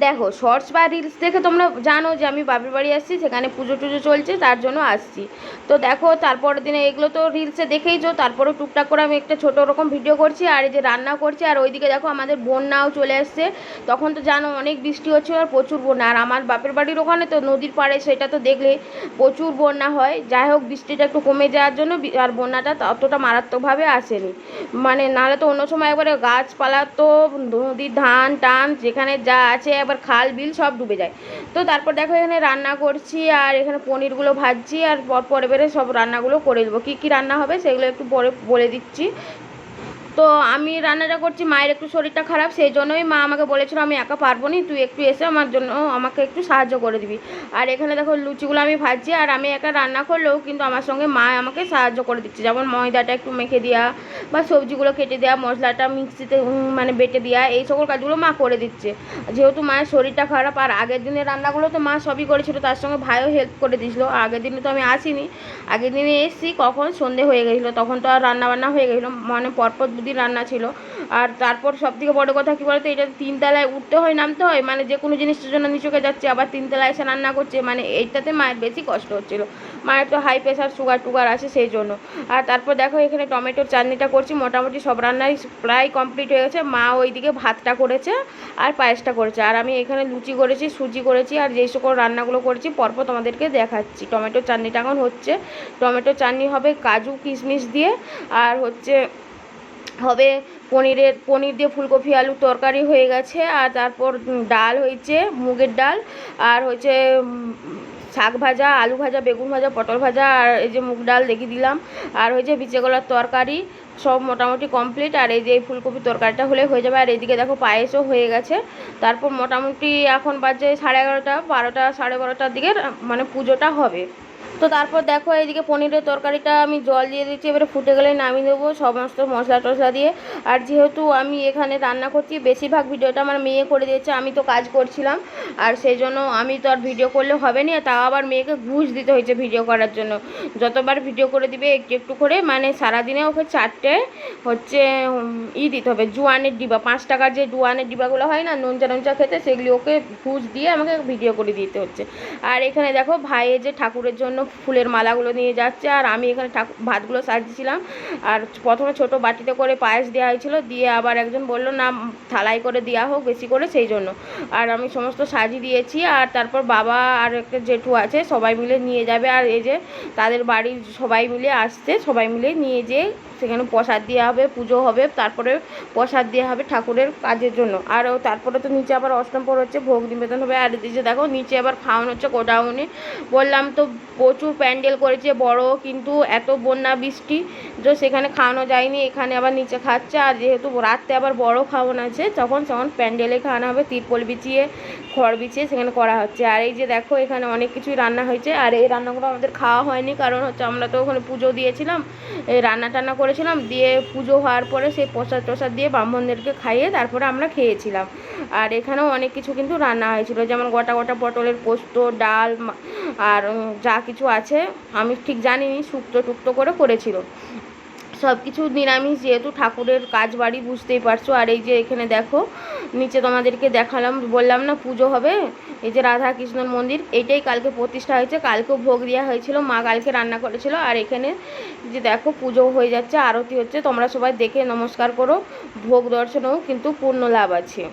দেখো শর্টস বা রিলস দেখে তোমরা জানো যে আমি বাপের বাড়ি আসছি, সেখানে পুজো টুজো চলছে, তার জন্য আসছি। তো দেখো তারপরের দিনে এগুলো তো রিলসে দেখেইছো, তারপরেও টুকটাক করে আমি একটা ছোটো রকম ভিডিও করছি আর এই যে রান্না করছি। আর ওইদিকে দেখো আমাদের বন্যাও চলে আসছে। তখন তো জানো অনেক বৃষ্টি হচ্ছিল আর প্রচুর বন্যা, আর আমার বাপের বাড়ির ওখানে তো নদীর পাড়ে, সেটা তো দেখলে প্রচুর বন্যা হয়। যাই হোক বৃষ্টিটা একটু কমে যাওয়ার জন্য আর বন্যাটা অতটা মারাত্মকভাবে আসেনি, মানে নাহলে তো অন্য সময় একবারে গাছপালা তো নদীর ধান টান যেখানে যা আছে একবার খাল বিল সব ডুবে যায়। তো তারপর দেখো এখানে রান্না করছি আর এখানে পনিরগুলো ভাজছি, আর পর এবারে সব রান্নাগুলো করে দেবো। কী কী রান্না হবে সেগুলো একটু পরে বলে দিচ্ছি। তো আমি রান্নাটা করছি, মায়ের একটু শরীরটা খারাপ, সেই জন্যই মা আমাকে বলেছিল আমি একা পারবো না, তুই একটু এসে আমার জন্য আমাকে একটু সাহায্য করে দিবি। আর এখানে দেখো লুচিগুলো আমি ভাজছি, আর আমি একা রান্না করলেও কিন্তু আমার সঙ্গে মা আমাকে সাহায্য করে দিচ্ছে, যেমন ময়দাটা একটু মেখে দেওয়া বা সবজিগুলো কেটে দেওয়া, মশলাটা মিক্সিতে মানে বেটে দেওয়া, এই সকল কাজগুলো মা করে দিচ্ছে। যেহেতু মায়ের শরীরটা খারাপ, আর আগের দিনের রান্নাগুলো তো মা সবই করেছিল, তার সঙ্গে ভাইও হেল্প করে দিয়েছিলো। আগের দিনে তো আমি আসিনি, আগের দিনে এসেছি কখন সন্ধে হয়ে গেছিলো, তখন তো আর রান্নাবান্না হয়ে গেছিলো, মানে পরপর দুদিন রান্না ছিল। আর তারপর সবথেকে বড় কথা কী বলতো, এটা তিনতলায় উঠতে হয় নামতে হয়, মানে যে কোনো জিনিসটার জন্য নিচুকে যাচ্ছে আবার তিনতলায় এসে রান্না করছে, মানে এইটাতে মায়ের বেশি কষ্ট হচ্ছিলো। মায়ের তো হাই প্রেশার সুগার টুগার আছে সেই জন্য। আর তারপর দেখো এখানে টমেটোর চাটনিটা করছি, মোটামুটি সব রান্নাই প্রায় কমপ্লিট হয়ে গেছে। মা ওইদিকে ভাতটা করেছে আর পায়েসটা করেছে, আর আমি এখানে লুচি করেছি, সুজি করেছি, আর যেই সকল রান্নাগুলো করেছি পরপর তোমাদেরকে দেখাচ্ছি। টমেটোর চাটনিটা এখন হচ্ছে, টমেটোর চাটনি হবে কাজু কিশমিশ দিয়ে, আর হচ্ছে হবে পনির দিয়ে ফুলকপি আলুর তরকারি হয়ে গেছে। আর তারপর ডাল হয়েছে মুগের ডাল, আর হচ্ছে শাক ভাজা, আলু ভাজা, বেগুন ভাজা, পটল ভাজা, আর এই যে মুগ ডাল দেখিয়ে দিলাম, আর হয়েছে বিচে কলার তরকারি, সব মোটামুটি কমপ্লিট। আর এই যে এই ফুলকপির তরকারিটা হলে হয়ে যাবে। আর এইদিকে দেখো পায়েসও হয়ে গেছে। তারপর মোটামুটি এখন বাজে 11:30, 12টা 12:30টার দিকে মানে পুজোটা হবে। তো তারপর দেখো এইদিকে পনিরের তরকারিটা আমি জল দিয়ে দিচ্ছি, এবারে ফুটে গেলে নামিয়ে দেবো সমস্ত মশলা টশলা দিয়ে। আর যেহেতু আমি এখানে রান্না করছি, বেশিরভাগ ভিডিওটা আমার মেয়ে করে দিয়েছে, আমি তো কাজ করছিলাম, আর সেই জন্য আমি তো আর ভিডিও করলে হবে না, তাও আবার মেয়েকে ঘুষ দিতে হয়েছে ভিডিও করার জন্য। যতবার ভিডিও করে দিবে একটু একটু করে, মানে সারাদিনে ওকে 4টে হচ্ছে দিতে হবে, জোয়ানের ডিবা, 5 টাকার যে জোয়ানের ডিবাগুলো হয় না নুনচা নুনচা খেতে, সেগুলি ওকে ঘুষ দিয়ে আমাকে ভিডিও করে দিতে হচ্ছে। আর এখানে দেখো ভাইয়ের যে ঠাকুরের জন্য ফুলের মালাগুলো নিয়ে যাচ্ছে, আর আমি এখানে ভাতগুলো সাজিয়েছিলাম। আর প্রথমে ছোট বাটিতে করে পায়েস দেওয়া হয়েছিল, দিয়ে আবার একজন বললো না থালাই করে দেওয়া হোক বেশি করে, সেই জন্য। আর আমি সমস্ত সাজিয়ে দিয়েছি। আর তারপর বাবা আর একটা জেঠু আছে, সবাই মিলে নিয়ে যাবে, আর এই যে তাদের বাড়ির সবাই মিলে আসছে, সবাই মিলে নিয়ে যেয়ে সেখানে প্রসাদ দেওয়া হবে, পুজো হবে, তারপরে প্রসাদ দেওয়া হবে ঠাকুরের কাজের জন্য। আর তারপরে তো নিচে আবার অষ্টমপ্রহর হচ্ছে, ভোগ নিবেদন হবে। আর এই যে দেখো নিচে আবার খাওয়ানো হচ্ছে গোডাউনে। বললাম তো প্রচুর প্যান্ডেল করেছে বড়, কিন্তু এত বন্যা বৃষ্টি যে সেখানে খাওয়ানো যায়নি, এখানে আবার নিচে খাচ্ছে। আর যেহেতু রাত্রে আবার বড় খাওয়ানো আছে, তখন প্যান্ডেলে খাওয়ানো হবে, তিরপল বিছিয়ে খড় বিছিয়ে সেখানে করা হচ্ছে। আর এই যে দেখো এখানে অনেক কিছুই রান্না হয়েছে, আর এই রান্নাগুলো আমাদের খাওয়া হয়নি, কারণ হচ্ছে আমরা তো ওখানে পুজো দিয়েছিলাম, এই রান্না টান্না করেছিলাম, দিয়ে পুজো হওয়ার পরে সেই প্রসাদ টসাদ দিয়ে ব্রাহ্মণদেরকে খাইয়ে তারপরে আমরা খেয়েছিলাম। আর এখানেও অনেক কিছু কিন্তু রান্না হয়েছিল, যেমন গোটা গোটা পটলের পোস্ত, ডাল, আর যা কিছু আছে আমি ঠিক জানিনি, শুক্তো টুক্তো করে করেছিল। সব কিছু নিরামিষ, যেহেতু ঠাকুরের কাজ বাড়ি বুঝতেই পারছো। আর এই যে এখানে দেখো নিচে তোমাদেরকে দেখালাম, বললাম না পুজো হবে, এই যে রাধা কৃষ্ণর মন্দির, এইটাই কালকে প্রতিষ্ঠা হয়েছে, কালকেও ভোগ দেওয়া হয়েছিল, মা কালকে রান্না করেছিল। আর এখানে যে দেখো পুজো হয়ে যাচ্ছে, আরতি হচ্ছে, তোমরা সবাই দেখে নমস্কার করো, ভোগ দর্শনেও কিন্তু পূর্ণ লাভ আছে।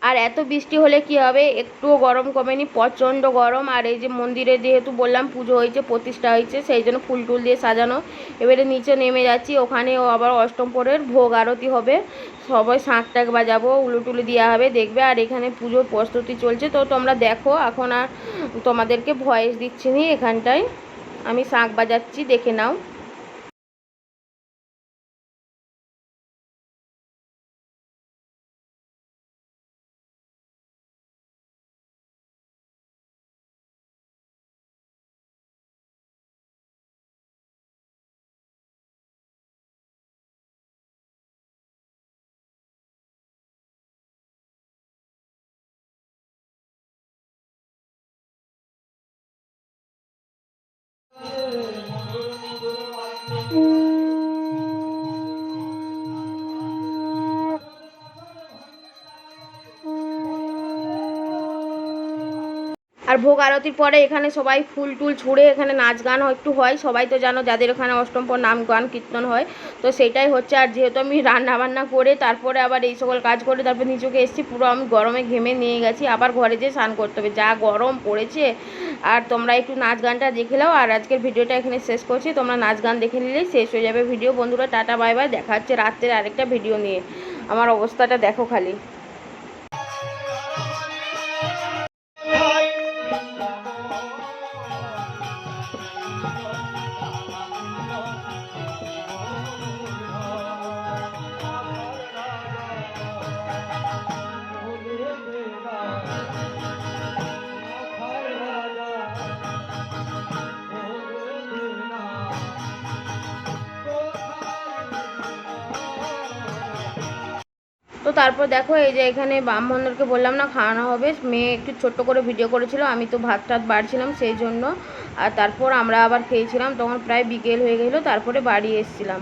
আর এত বৃষ্টি হলে কি হবে, একটুও গরম কমেনি, প্রচণ্ড গরম। আর এই যে মন্দিরে যেহেতু বললাম পুজো হয়েছে, প্রতিষ্ঠা হয়েছে, সেই জন্য ফুল টুল দিয়ে সাজানো। এবারে নিচে নেমে যাচ্ছি, ওখানেও আবার অষ্টম প্রহরের ভোগ আরতি হবে, সবাই শাঁখ টাক বাজাবো, উলুটুলি দেওয়া হবে, দেখবে। আর এখানে পুজোর প্রস্তুতি চলছে, তো তোমরা দেখো, এখন আর তোমাদেরকে ভয়েস দিচ্ছি নি, এখানটায় আমি শাঁখ বাজাচ্ছি, দেখে নাও। আর ভোগ আরতির পরে এখানে সবাই ফুল টুল ছুঁড়ে এখানে নাচ গান একটু হয়, সবাই তো জানো যাদের ওখানে অষ্টম প্রহর নাম গান কীর্তন হয়, তো সেটাই হচ্ছে। আর যেহেতু আমি রান্না বান্না করে তারপরে আবার এই সকল কাজ করে তারপর নিচুকে এসেছি, পুরো আমি গরমে ঘেমে নিয়ে গেছি, আবার ঘরে যেয়ে স্নান করতে হবে, যা গরম পড়েছে। আর তোমরা একটু নাচ গানটা দেখে নাও, আর আজকের ভিডিওটা এখানে শেষ করছি, তোমরা নাচ গান দেখে নিলেই শেষ হয়ে যাবে ভিডিও। বন্ধুরা টাটা বাই বাই, দেখা হচ্ছে রাত্রে আরেকটা ভিডিও নিয়ে। আমার অবস্থাটা দেখো খালি। তো তারপর দেখো এই যে এখানে ব্রাহ্মণদেরকে বললাম না খাওয়ানো হবে, মেয়ে একটু ছোট্ট করে ভিডিও করেছিল, আমি তো ভাত টাত বাড়ছিলাম সেই জন্য। আর তারপর আমরা আবার খেয়েছিলাম, তখন প্রায় বিকেল হয়ে গেলো, তারপরে বাড়ি এসেছিলাম।